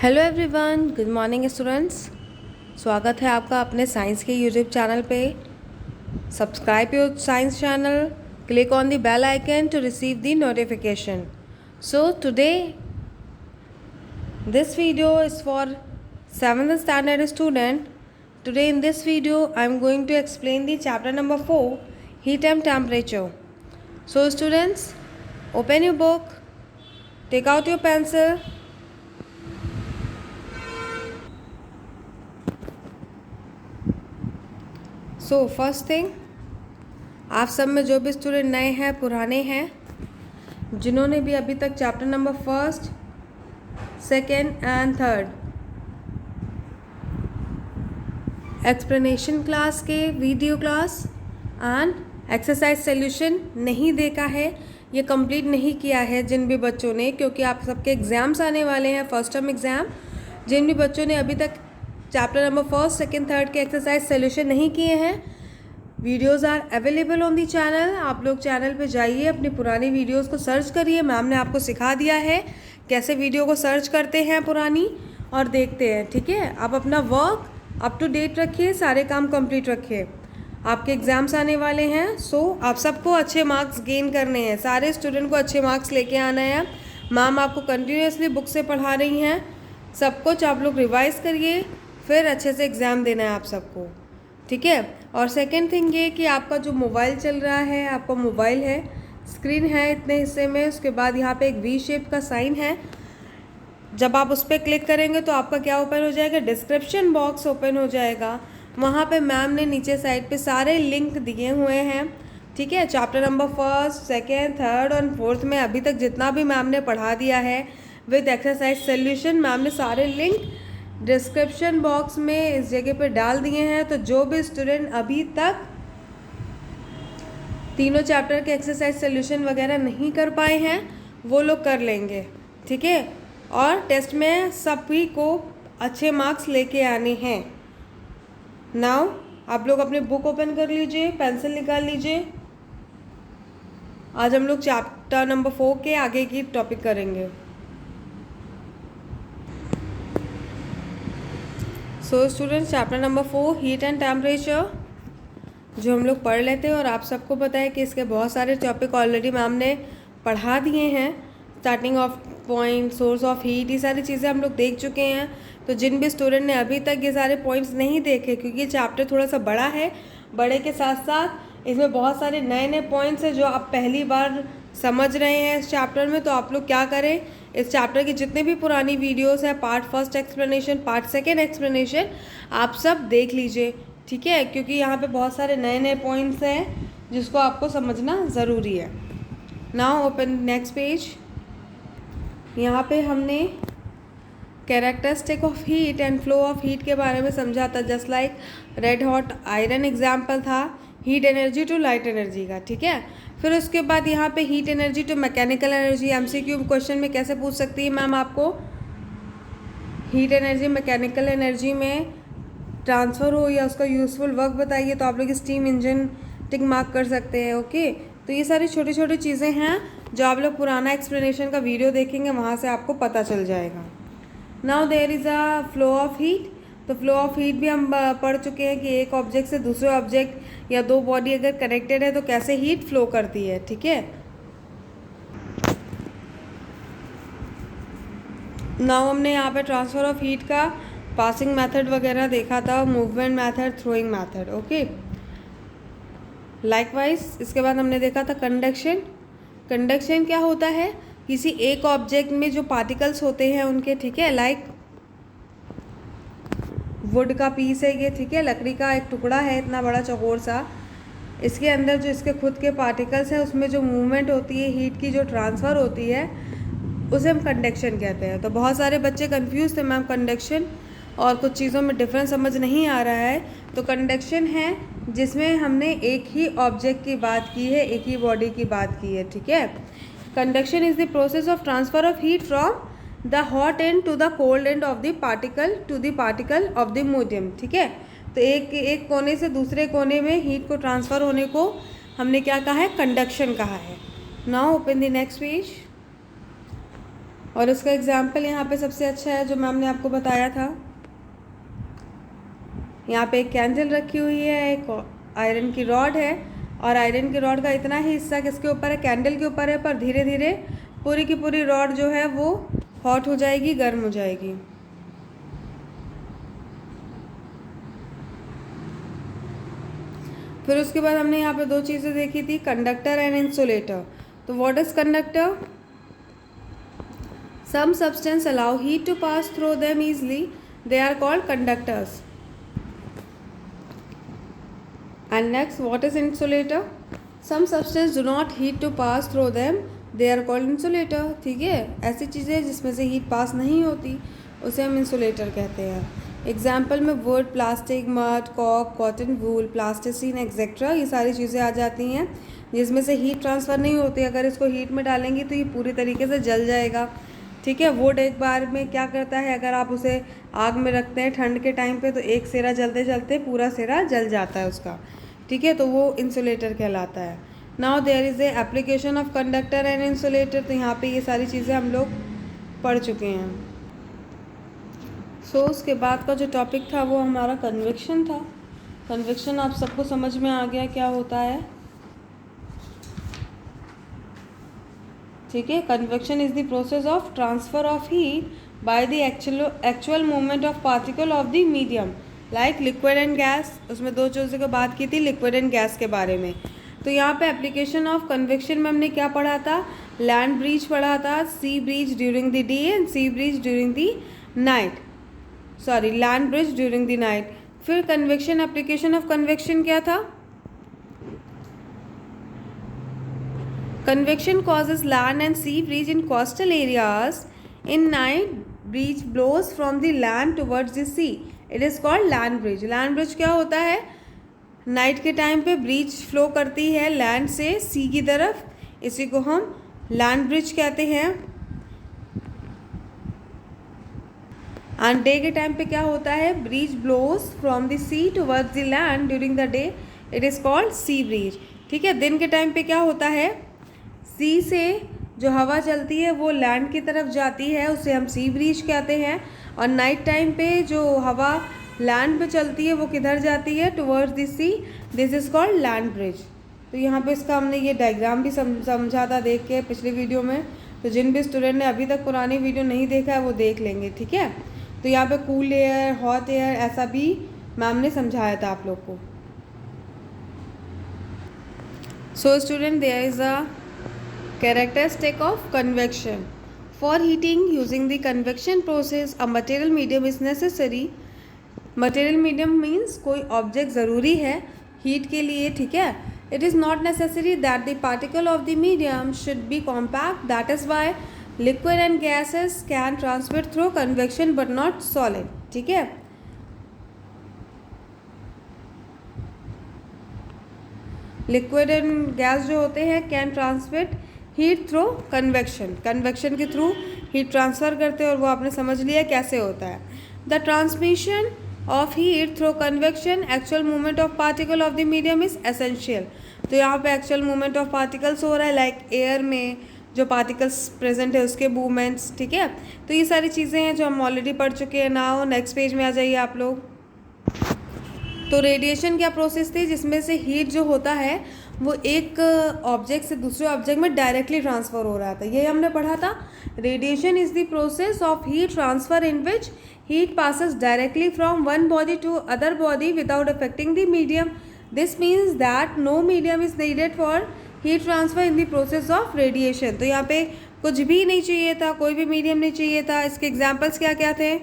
Hello everyone, good morning students. स्वागत है आपका अपने साइंस के यूट्यूब चैनल पे। Subscribe your science channel, click on the bell icon to receive the notification. So today this video is for 7th standard student. Today in this video I am going to explain the chapter number 4, heat and temperature. So students, open your book, take out your pencil. So first thing, आप सब में जो भी student नए हैं, पुराने हैं, जिन्होंने भी अभी तक chapter number first, second and third explanation class के video class and exercise solution नहीं देखा है, ये कंप्लीट नहीं किया है जिन भी बच्चों ने, क्योंकि आप सबके एग्ज़ाम्स आने वाले हैं, फर्स्ट टर्म एग्ज़ाम। जिन भी बच्चों ने अभी तक chapter number first, second, third के एक्सरसाइज सॉल्यूशन नहीं किए हैं, videos are available on the channel. आप लोग चैनल पे जाइए, अपनी पुरानी वीडियोज़ को सर्च करिए। मैम ने आपको सिखा दिया है कैसे वीडियो को सर्च करते हैं पुरानी, और देखते हैं। ठीक है, आप अपना वर्क अप टू डेट रखिए, सारे काम कंप्लीट रखिए। आपके एग्ज़ाम्स आने वाले हैं, सो आप सबको अच्छे मार्क्स गेन करने हैं, सारे स्टूडेंट को अच्छे मार्क्स लेके आना है। मैम आपको कंटिन्यूसली बुक से पढ़ा रही हैं, सब कुछ आप लोग रिवाइज़ करिए, फिर अच्छे से एग्ज़ाम देना है आप सबको। ठीक है, और सेकेंड थिंग ये कि आपका जो मोबाइल चल रहा है, आपका मोबाइल है, स्क्रीन है इतने हिस्से में, उसके बाद यहाँ पे एक वी शेप का साइन है। जब आप उस पर क्लिक करेंगे तो आपका क्या ओपन हो जाएगा, डिस्क्रिप्शन बॉक्स ओपन हो जाएगा। वहाँ पे मैम ने नीचे साइड पे सारे लिंक दिए हुए हैं। ठीक है, chapter number first, second, third और फोर्थ में अभी तक जितना भी मैम ने पढ़ा दिया है विद एक्सरसाइज सोल्यूशन, मैम ने सारे लिंक डिस्क्रिप्शन बॉक्स में इस जगह पे डाल दिए हैं। तो जो भी स्टूडेंट अभी तक तीनों चैप्टर के एक्सरसाइज सॉल्यूशन वगैरह नहीं कर पाए हैं, वो लोग कर लेंगे। ठीक है, और टेस्ट में सभी को अच्छे मार्क्स लेके आने हैं। नाउ आप लोग अपने बुक ओपन कर लीजिए, पेंसिल निकाल लीजिए। आज हम लोग चैप्टर नंबर 4 के आगे की टॉपिक करेंगे। So students, chapter number 4, heat and temperature, जो हम लोग पढ़ लेते हैं, और आप सबको पता है कि इसके बहुत सारे टॉपिक ऑलरेडी मैम ने पढ़ा दिए हैं। Starting of point, source of heat, ये सारी चीज़ें हम लोग देख चुके हैं। तो जिन भी स्टूडेंट ने अभी तक ये सारे पॉइंट्स नहीं देखे, क्योंकि ये चैप्टर थोड़ा सा बड़ा है, बड़े के साथ साथ इसमें बहुत सारे नए नए पॉइंट्स हैं जो आप पहली बार समझ रहे हैं इस चैप्टर में, तो आप लोग क्या करें, इस चैप्टर की जितने भी पुरानी वीडियोस हैं, part first explanation, part second explanation, आप सब देख लीजिए। ठीक है, क्योंकि यहाँ पे बहुत सारे नए नए पॉइंट्स हैं जिसको आपको समझना ज़रूरी है। Now open next page. यहाँ पे हमने characteristic of heat and flow of heat के बारे में समझा था, just like red hot iron example था heat energy to light energy का। ठीक है, फिर उसके बाद यहाँ पे heat energy to mechanical energy, MCQ question में कैसे पूछ सकती है मैम आपको, हीट एनर्जी मैकेनिकल एनर्जी में ट्रांसफ़र हो या उसका यूज़फुल वर्क बताइए, तो आप लोग स्टीम इंजन टिक मार्क कर सकते हैं। ओके, तो ये सारी छोटी छोटी चीज़ें हैं जो आप लोग पुराना एक्सप्लेनेशन का वीडियो देखेंगे, वहाँ से आपको पता चल जाएगा। Now there is a flow of heat. तो फ्लो ऑफ हीट भी हम पढ़ चुके हैं कि एक ऑब्जेक्ट से दूसरे ऑब्जेक्ट या दो बॉडी अगर कनेक्टेड है तो कैसे हीट फ्लो करती है। ठीक है, नाउ हमने यहाँ पे ट्रांसफ़र ऑफ हीट का पासिंग मेथड वगैरह देखा था, movement method, throwing method. Okay, likewise इसके बाद हमने देखा था कंडक्शन। कंडक्शन क्या होता है, किसी एक ऑब्जेक्ट में जो पार्टिकल्स होते हैं उनके, ठीक है, लाइक वुड का पीस है ये, ठीक है, लकड़ी का एक टुकड़ा है इतना बड़ा चौकोर सा, इसके अंदर जो इसके खुद के पार्टिकल्स हैं उसमें जो मूवमेंट होती है, हीट की जो ट्रांसफ़र होती है, उसे हम कंडक्शन कहते हैं। तो बहुत सारे बच्चे कंफ्यूज थे, मैम कंडक्शन और कुछ चीज़ों में डिफरेंस समझ नहीं आ रहा है। तो कंडक्शन है जिसमें हमने एक ही ऑब्जेक्ट की बात की है, एक ही बॉडी की बात की है। ठीक है, conduction is the process of transfer of heat from the hot end to the cold end of the particle to the particle of the medium. ठीक है, तो एक कोने से दूसरे कोने में हीट को ट्रांसफ़र होने को हमने क्या कहा है, कंडक्शन कहा है। Now open the next page. और उसका एग्जाम्पल यहाँ पे सबसे अच्छा है जो मैम ने आपको बताया था। यहाँ पे एक कैंडल रखी हुई है, एक आयरन की रॉड है, और आयरन की रॉड का इतना ही हिस्सा किसके ऊपर है, कैंडल के ऊपर है, पर धीरे धीरे पूरी की पूरी रॉड जो है वो हॉट हो जाएगी, गर्म हो जाएगी। फिर उसके बाद हमने यहाँ पे दो चीज़ें देखी थी, कंडक्टर एंड इंसुलेटर। तो what is conductor? Some substance allow heat to pass through them easily, they are called conductors. And next, what is insulator? Some substance do not heat to pass through them, they are called insulator। ठीक है, ऐसी चीज़ें जिसमें से heat पास नहीं होती उसे हम इंसुलेटर कहते हैं। एग्जाम्पल में वुड, प्लास्टिक, मड, कॉक, कॉटन, वूल, प्लास्टिसिन एक्सेट्रा, ये सारी चीज़ें आ जाती हैं जिसमें से हीट ट्रांसफ़र नहीं होती। अगर इसको हीट में डालेंगी तो ये पूरी तरीके से जल जाएगा। ठीक है, वुड एक बार में क्या करता है, अगर आप उसे आग में रखते हैं ठंड के टाइम पे तो एक सिरा जलते जलते पूरा सिरा जल जाता है उसका। ठीक है, तो वो इंसुलेटर कहलाता है। Now there is a application of conductor and insulator. तो यहाँ पे ये सारी चीज़ें हम लोग पढ़ चुके हैं। सो उसके बाद का जो टॉपिक था वो हमारा कन्वेक्शन था। कन्वेक्शन आप सबको समझ में आ गया क्या होता है? ठीक है, convection is the process of transfer of heat by the actual movement of particle of the medium like liquid and gas. उसमें दो चीज़ों की बात की थी, लिक्विड एंड गैस के बारे में। तो यहाँ पे एप्लीकेशन ऑफ कन्वेक्शन में हमने क्या पढ़ा था? लैंड ब्रीज पढ़ा था, sea breeze during the day and sea breeze during the night, sorry land bridge during the night. फिर कन्वेक्शन, एप्लीकेशन ऑफ कन्वेक्शन क्या था? Convection causes land and sea breeze in coastal areas. In night, breeze blows from the land towards the sea. It is called land bridge. Land bridge क्या होता है? Night के time पे bridge flow करती है land से सी की तरफ, इसी को हम लैंड ब्रिज कहते हैं। एंड डे के टाइम पे क्या होता है? Breeze blows from the sea towards the land during the day, it is called sea breeze. ठीक है, दिन के टाइम पे क्या होता है? सी से जो हवा चलती है वो लैंड की तरफ जाती है, उसे हम सी ब्रीज कहते हैं। और नाइट टाइम पे जो हवा लैंड पे चलती है वो किधर जाती है? Towards the sea, this is called land bridge. तो यहाँ पे इसका हमने ये डायग्राम भी समझा था देख के पिछले वीडियो में। तो जिन भी स्टूडेंट ने अभी तक पुरानी वीडियो नहीं देखा है वो देख लेंगे। ठीक है, तो यहाँ पे कूल एयर, हॉट एयर, ऐसा भी मैम ने समझाया था आप लोग को। So student, there is a characteristic of convection. For heating using the convection process, a material medium is necessary. Material medium means कोई object ज़रूरी है heat के लिए। ठीक है, it is not necessary that the particle of the medium should be compact. That is why liquid and gases can transmit through convection but not solid. ठीक है, liquid and gas जो होते हैं can transmit heat through convection, convection के through heat transfer करते हैं, और वो आपने समझ लिया कैसे होता है। The transmission of heat through convection, actual movement of particle of the medium is essential. तो यहाँ पे एक्चुअल मूवमेंट ऑफ पार्टिकल्स हो रहा है, लाइक एयर में जो पार्टिकल्स प्रेजेंट है उसके मूवमेंट्स। ठीक है, तो ये सारी चीज़ें हैं जो हम ऑलरेडी पढ़ चुके हैं। नाउ नेक्स्ट पेज में आ जाइए आप लोग। तो रेडिएशन क्या प्रोसेस थी जिसमें से हीट जो होता है वो एक ऑब्जेक्ट से दूसरे ऑब्जेक्ट में डायरेक्टली ट्रांसफ़र हो रहा था, ये हमने पढ़ा था। Radiation is the process of heat transfer in which heat passes directly from one body to other body without affecting the medium. This means that no medium is needed for heat transfer in the process of radiation. तो यहाँ पे कुछ भी नहीं चाहिए था, कोई भी मीडियम नहीं चाहिए था। इसके एग्जाम्पल्स क्या क्या थे?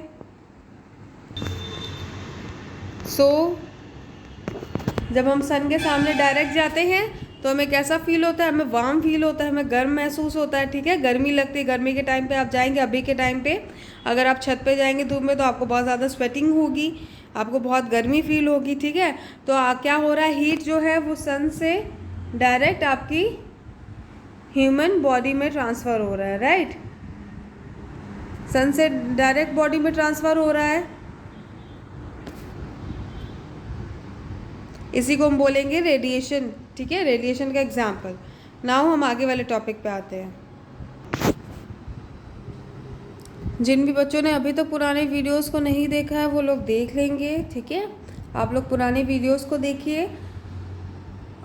जब हम सन के सामने डायरेक्ट जाते हैं तो हमें कैसा फील होता है? हमें वार्म फील होता है, हमें गर्म महसूस होता है। ठीक है, गर्मी लगती है। गर्मी के टाइम पे आप जाएंगे, अभी के टाइम पे अगर आप छत पे जाएंगे धूप में तो आपको बहुत ज़्यादा स्वेटिंग होगी, आपको बहुत गर्मी फील होगी। ठीक है, तो क्या हो रहा है? हीट जो है वो सन से डायरेक्ट आपकी ह्यूमन बॉडी में ट्रांसफ़र हो रहा है, राइट? सन से डायरेक्ट बॉडी में ट्रांसफ़र हो रहा है, इसी को हम बोलेंगे रेडिएशन। ठीक है, रेडिएशन का एग्जाम्पल। नाउ हम आगे वाले टॉपिक पे आते हैं। जिन भी बच्चों ने अभी तक पुराने वीडियोस को नहीं देखा है वो लोग देख लेंगे, ठीक है। आप लोग पुराने वीडियोस को देखिए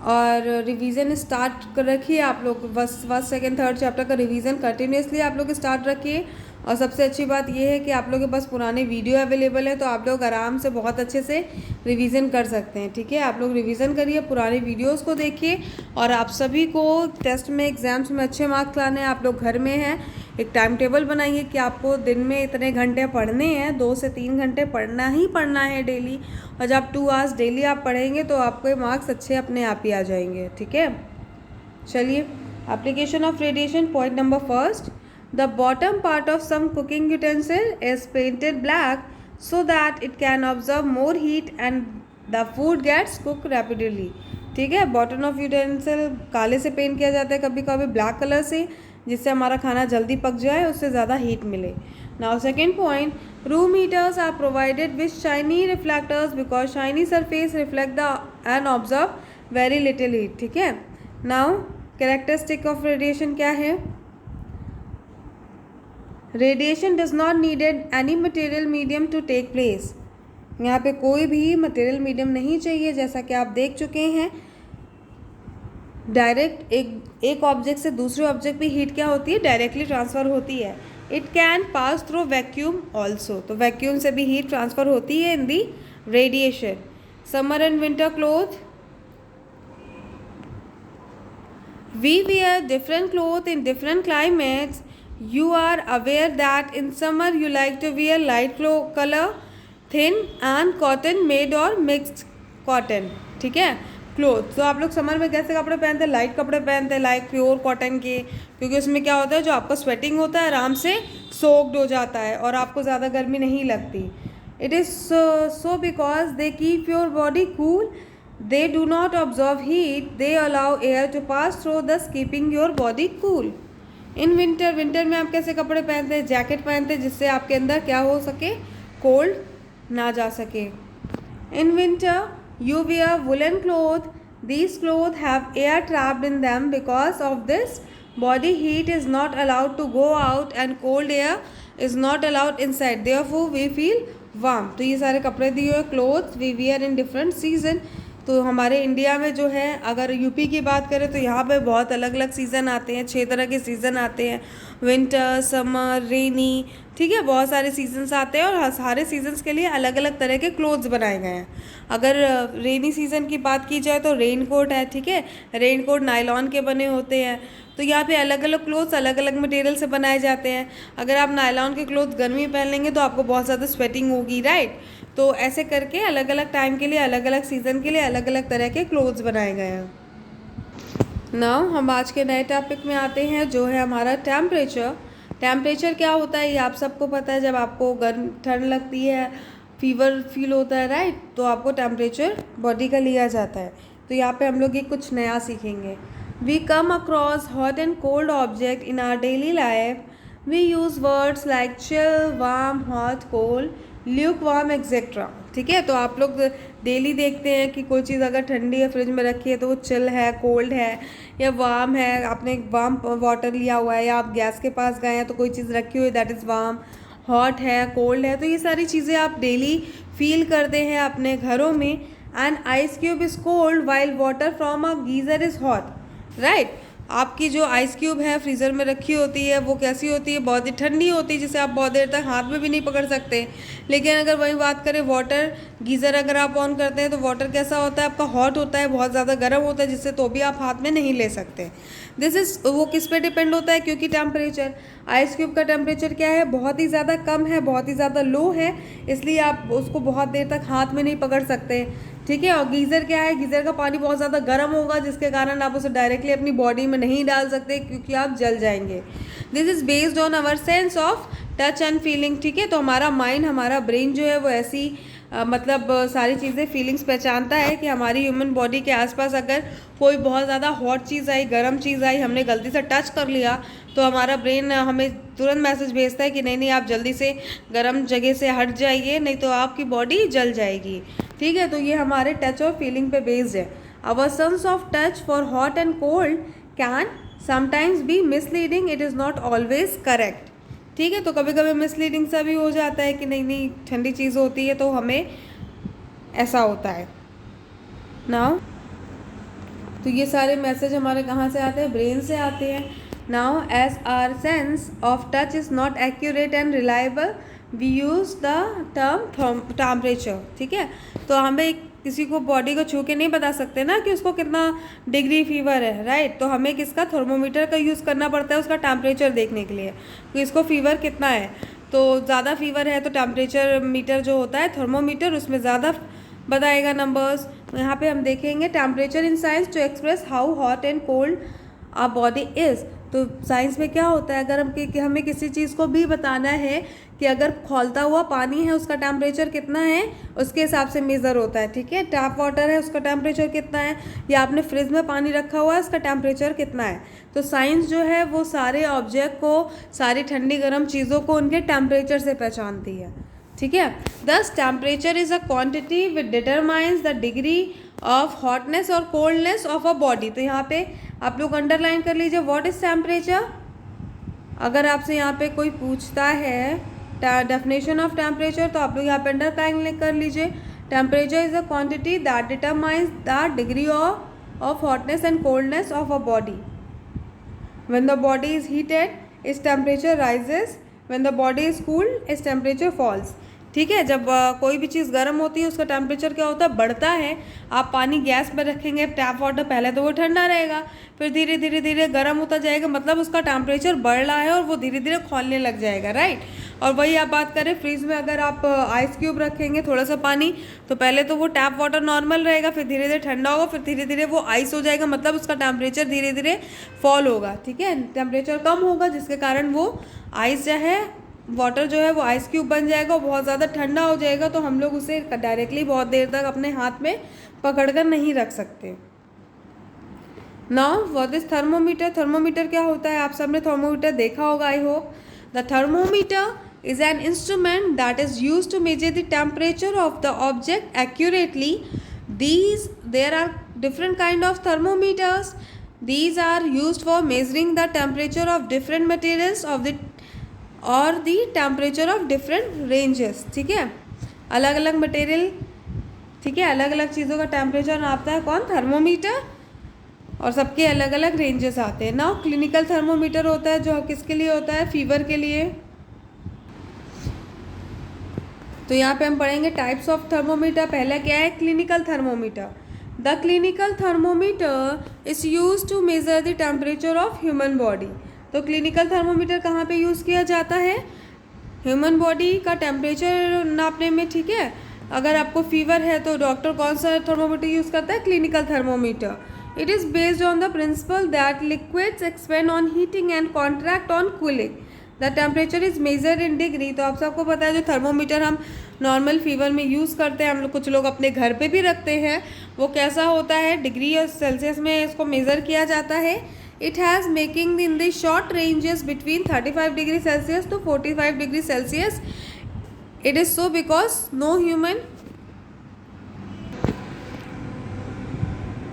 और रिवीजन स्टार्ट कर रखिए। आप लोग फर्स्ट सेकंड थर्ड चैप्टर का रिवीजन कंटिन्यूसली आप लोग स्टार्ट रखिए। और सबसे अच्छी बात यह है कि आप लोग के पास पुराने वीडियो अवेलेबल है, तो आप लोग आराम से बहुत अच्छे से रिवीजन कर सकते हैं, ठीक है। आप लोग रिवीजन करिए, पुराने वीडियोस को देखिए। और आप सभी को टेस्ट में एग्ज़ाम्स में अच्छे मार्क्स लाने हैं। आप लोग घर में हैं, एक टाइम टेबल बनाइए कि आपको दिन में इतने घंटे पढ़ने हैं, 2 से 3 घंटे पढ़ना ही पढ़ना है डेली। और जब 2 आवर्स डेली आप पढ़ेंगे तो आपके मार्क्स अच्छे अपने आप ही आ जाएंगे, ठीक है। चलिए, application of radiation, point number first. The bottom part of some cooking utensil is painted black so that it can absorb more heat and the food gets cooked rapidly, ठीक है। बॉटम ऑफ यूटेंसिल काले से paint किया जाता है, कभी कभी black colour से, जिससे हमारा खाना जल्दी पक जाए, उससे ज़्यादा हीट मिले। Now second point, room heaters are provided with shiny reflectors because shiny surface reflect the and observe very little heat, ठीक है। नाउ कैरेक्टरिस्टिक ऑफ रेडिएशन क्या है? Radiation does not needed any material medium to take place. यहाँ पे कोई भी material medium नहीं चाहिए, जैसा कि आप देख चुके हैं। डायरेक्ट एक ऑब्जेक्ट से दूसरे ऑब्जेक्ट पे हीट क्या होती है? डायरेक्टली ट्रांसफ़र होती है। It can pass through vacuum also, तो वैक्यूम से भी हीट ट्रांसफ़र होती है in the radiation. Summer and winter cloth, we wear different clothes in different climates. You are aware that in summer you like to wear light color, thin and cotton made or mixed cotton, ठीक है। Cloth, तो आप लोग summer में कैसे कपड़े पहनते हैं? लाइट कपड़े पहनते हैं, लाइक प्योर कॉटन के, क्योंकि उसमें क्या होता है, जो आपका स्वेटिंग होता है आराम से सोक्ड हो जाता है और आपको ज़्यादा गर्मी नहीं लगती। It is so because they keep your body cool. They do not absorb heat. They allow air to pass through, thus keeping your body cool. In winter में आप कैसे कपड़े पहनते हैं? जैकेट पहनते हैं, जिससे आपके अंदर क्या हो सके? कोल्ड ना जा सके। In winter you wear woolen cloth. These clothes have air trapped in them. Because of this, body heat is not allowed to go out and cold air is not allowed inside. Therefore, we feel warm. तो ये सारे कपड़े दिए हुए clothes we wear in different season. तो हमारे India में जो है, अगर यूपी की बात करें तो यहाँ पे बहुत अलग अलग सीज़न आते हैं, 6 तरह के सीज़न आते हैं, विंटर, समर, रेनी, ठीक है। बहुत सारे सीजन्स आते हैं और सारे सीजन्स के लिए अलग अलग तरह के क्लोथ्स बनाए गए हैं। अगर रेनी सीज़न की बात की जाए तो रेन कोट है, ठीक है। रेन कोट नायलॉन के बने होते हैं। तो यहाँ पे अलग अलग क्लोथ्स अलग अलग मटेरियल से बनाए जाते हैं। अगर आप नायलॉन के क्लोथ गर्मी में पहन लेंगे तो आपको बहुत ज़्यादा स्वेटिंग होगी, राइट। तो ऐसे करके अलग अलग टाइम के लिए, अलग अलग सीज़न के लिए अलग अलग तरह के क्लोथ्स बनाए गए हैं। नाउ हम आज के नए टॉपिक में आते हैं, जो है हमारा टेम्परेचर। टेम्परेचर क्या होता है ये आप सबको पता है। जब आपको गर्म ठंड लगती है, फीवर फील होता है, राइट, तो आपको टेम्परेचर बॉडी का लिया जाता है। तो यहाँ पे हम लोग ये कुछ नया सीखेंगे। We come across hot and cold object in our daily life. We use words like chill, warm, hot, cold, lukewarm etcetera. ठीक है, तो आप लोग डेली देखते हैं कि कोई चीज़ अगर ठंडी है फ्रिज में रखी है तो वो चिल है, कोल्ड है या वार्म है. आपने वार्म वाटर लिया हुआ है या आप गैस के पास गए हैं तो कोई चीज़ रखी हुई है दैट इज़ वार्म. हॉट है, कोल्ड है, तो ये सारी चीज़ें आप डेली फील करते हैं अपने घरों में. And ice cube is cold while water from a geyser is hot. Right, आपकी जो आइस क्यूब है फ्रीज़र में रखी होती है वो कैसी होती है, बहुत ही ठंडी होती है, जिसे आप बहुत देर तक हाथ में भी नहीं पकड़ सकते. लेकिन अगर वही बात करें वाटर गीज़र अगर आप ऑन करते हैं तो वाटर कैसा होता है आपका, हॉट होता है, बहुत ज़्यादा गर्म होता है, जिससे तो भी आप हाथ में नहीं ले सकते. दिस इज़ वो किस पे डिपेंड होता है, क्योंकि टेम्परेचर, आइस क्यूब का टेम्परेचर क्या है, बहुत ही ज़्यादा कम है, बहुत ही ज़्यादा लो है, इसलिए आप उसको बहुत देर तक हाथ में नहीं पकड़ सकते. ठीक है, और गीज़र क्या है, गीज़र का पानी बहुत ज़्यादा गर्म होगा जिसके कारण आप उसे डायरेक्टली अपनी बॉडी में नहीं डाल सकते क्योंकि आप जल जाएंगे. This is based on our sense of touch and feeling. ठीक है, तो हमारा माइंड, हमारा ब्रेन जो है वो ऐसी मतलब सारी चीज़ें फीलिंग्स पहचानता है कि हमारी ह्यूमन बॉडी के आसपास अगर कोई बहुत ज़्यादा हॉट चीज़ आई, गर्म चीज़ आई, हमने गलती से टच कर लिया तो हमारा ब्रेन हमें तुरंत मैसेज भेजता है कि नहीं नहीं आप जल्दी से गर्म जगह से हट जाइए, नहीं तो आपकी बॉडी जल जाएगी. ठीक है, तो ये हमारे टच और फीलिंग पे बेस्ड है. Our sense of touch for hot and cold can sometimes be misleading, it is not always correct. ठीक है। तो कभी कभी मिसलीडिंग सा भी हो जाता है कि नहीं नहीं ठंडी चीज़ होती है तो हमें ऐसा होता है नाउ। तो ये सारे मैसेज हमारे कहाँ से आते हैं, ब्रेन से आते हैं। Now as our sense of touch is not accurate and reliable we use the term temperature. ठीक है, तो हमें किसी को बॉडी को छू के नहीं बता सकते ना कि उसको कितना डिग्री फीवर है, राइट। तो हमें किसका, थर्मोमीटर का यूज़ करना पड़ता है उसका टेम्परेचर देखने के लिए कि इसको फीवर कितना है। तो ज़्यादा फीवर है तो टेम्परेचर मीटर जो होता है थर्मोमीटर उसमें ज़्यादा बताएगा नंबर्स। यहाँ पे हम देखेंगे temperature in science to express how hot and cold our body is. तो साइंस में क्या होता है, अगर हमें किसी चीज़ को भी बताना है कि अगर खौलता हुआ पानी है उसका टेम्परेचर कितना है, उसके हिसाब से मेज़र होता है। ठीक है, टैप वाटर है उसका टेम्परेचर कितना है, या आपने फ्रिज में पानी रखा हुआ है उसका टेम्परेचर कितना है। तो साइंस जो है वो सारे ऑब्जेक्ट को, सारी ठंडी गर्म चीज़ों को उनके टेम्परेचर से पहचानती है। ठीक है, दस temperature is a quantity which determines the degree of hotness और कोल्डनेस ऑफ अ बॉडी। तो यहाँ पे आप लोग अंडरलाइन कर लीजिए व्हाट इज़ टेम्परेचर। अगर आपसे यहाँ पे कोई पूछता है डेफिनेशन ऑफ टेम्परेचर तो आप लोग यहाँ पे अंडरलाइन कर लीजिए, temperature is a quantity that determines the degree of hotness and coldness of a body. When the body is heated its temperature rises, when the body is cooled its temperature falls। ठीक है, जब कोई भी चीज़ गर्म होती है उसका temperature क्या होता है, बढ़ता है। आप पानी गैस पर रखेंगे टैप वाटर, पहले तो वो ठंडा रहेगा, फिर धीरे धीरे धीरे गर्म होता जाएगा, मतलब उसका टेम्परेचर बढ़ रहा है और वो धीरे धीरे खौलने लग जाएगा, राइट। और वही आप बात करें फ्रीज में, अगर आप आइस क्यूब रखेंगे थोड़ा सा पानी, तो पहले तो वो टैप वाटर नॉर्मल रहेगा, फिर धीरे धीरे ठंडा होगा, फिर धीरे धीरे वो आइस हो जाएगा, मतलब उसका टेम्परेचर धीरे धीरे फॉल होगा। ठीक है, टेम्परेचर कम होगा जिसके कारण वो आइस जो है, वाटर जो है वो आइस क्यूब बन जाएगा और बहुत ज़्यादा ठंडा हो जाएगा, तो हम लोग उसे डायरेक्टली बहुत देर तक अपने हाथ में पकड़कर नहीं रख सकते। Now what is thermometer. Thermometer क्या होता है, आप सबने थर्मोमीटर देखा होगा I hope. The thermometer is an instrument that is used to measure the temperature of the object accurately. There are different kind of thermometers. These are used for measuring the temperature of different materials or the temperature of different ranges। ठीक है, अलग अलग material, ठीक है, अलग अलग चीज़ों का टेम्परेचर नापता है कौन, थर्मोमीटर, और सबके अलग अलग रेंजेस आते हैं। नाउ क्लिनिकल थर्मोमीटर होता है जो किसके लिए होता है, फीवर के लिए। तो यहाँ पे हम पढ़ेंगे टाइप्स ऑफ थर्मोमीटर। पहला क्या है, clinical thermometer. The clinical thermometer is use to measure the temperature of human body. तो क्लिनिकल थर्मोमीटर कहाँ पे यूज़ किया जाता है, ह्यूमन बॉडी का टेम्परेचर नापने में। ठीक है, अगर आपको फीवर है तो डॉक्टर कौन सा थर्मोमीटर यूज़ करता है, clinical thermometer. It is based on the principal that liquids expand on heating and contract on cooling. The temperature is measured in degree. तो आप सबको पता है जो थर्मोमीटर हम नॉर्मल फीवर में यूज़ करते हैं, हम लोग कुछ लोग अपने घर पे भी रखते हैं, वो कैसा होता है, डिग्री और सेल्सियस में इसको मेज़र किया जाता है। It has making in the short ranges between 35 degree Celsius to 45 degree Celsius. It is so because no human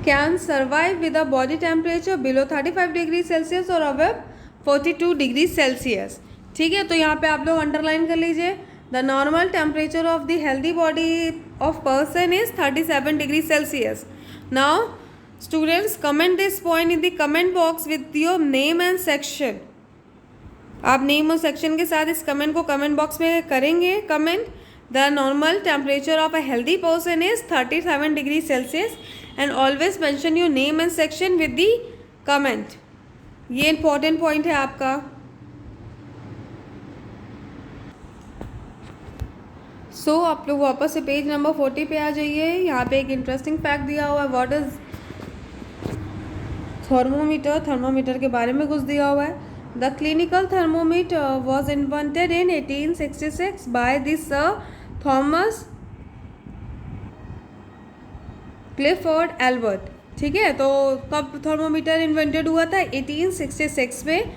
can survive with a body temperature below 35 degree Celsius और above 42 degree Celsius. ठीक है, तो यहाँ पे आप लोग underline कर लीजिए, the normal temperature of the healthy body of person is 37 degree Celsius. Now students comment this point in the comment box with your name and section. आप नेम और सेक्शन के साथ इस कमेंट को कमेंट बॉक्स में करेंगे comment. The normal temperature of a healthy person is 37 degree Celsius and always mention your name and section with the comment. ये important point है आपका। सो आप लोग वापस से पेज नंबर 40 पे आ जाइए। यहाँ पे एक इंटरेस्टिंग फैक्ट दिया हुआ है, व्हाट इज थर्मोमीटर। थर्मोमीटर के बारे में कुछ दिया हुआ है। The clinical thermometer was invented in 1866 by the sir Thomas Clifford Albert. ठीक है, तो कब थर्मोमीटर इन्वेंटेड हुआ था, 1866 में।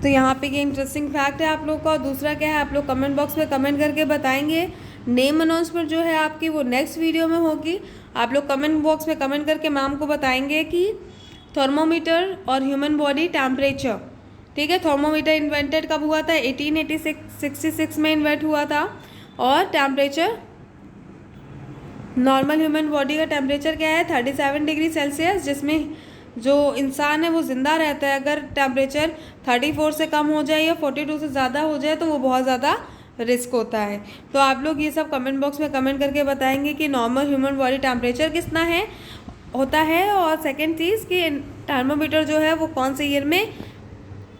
तो यहाँ पे ये इंटरेस्टिंग फैक्ट है आप लोग का। और दूसरा क्या है, आप लोग कमेंट बॉक्स में कमेंट करके बताएंगे। नेम अनाउंसमेंट जो है आपकी वो नेक्स्ट वीडियो में होगी। आप लोग कमेंट बॉक्स में कमेंट करके मैम को बताएंगे कि थर्मोमीटर और ह्यूमन बॉडी टेम्परेचर ठीक है। थर्मोमीटर इन्वेंटेड कब हुआ था? 1866 में इन्वेंट हुआ था। और टेम्परेचर, नॉर्मल ह्यूमन बॉडी का टेम्परेचर क्या है? 37 डिग्री सेल्सियस, जिसमें जो इंसान है वो ज़िंदा रहता है। अगर टेम्परेचर 34 से कम हो जाए या 42 से ज़्यादा हो जाए तो वो बहुत ज़्यादा रिस्क होता है। तो आप लोग ये सब कमेंट बॉक्स में कमेंट करके बताएंगे कि नॉर्मल ह्यूमन बॉडी टेम्परेचर कितना है होता है। और सेकंड चीज़ कि थर्मोमीटर जो है वो कौन से ईयर में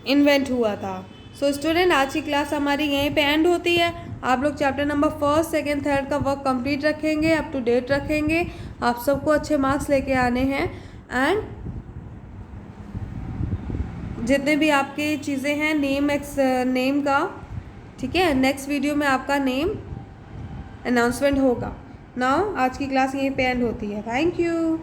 इन्वेंट हुआ था। सो स्टूडेंट, आज की क्लास हमारी यहीं पे एंड होती है। आप लोग चैप्टर नंबर 1, 2, 3 का वर्क कंप्लीट रखेंगे, अप टू डेट रखेंगे। आप सबको अच्छे मार्क्स लेके आने हैं। एंड जितने भी आपकी चीज़ें हैं, नेम का, ठीक है, नेक्स्ट वीडियो में आपका नेम अनाउंसमेंट होगा। नाउ आज की क्लास यहीं पे एंड होती है। Thank you.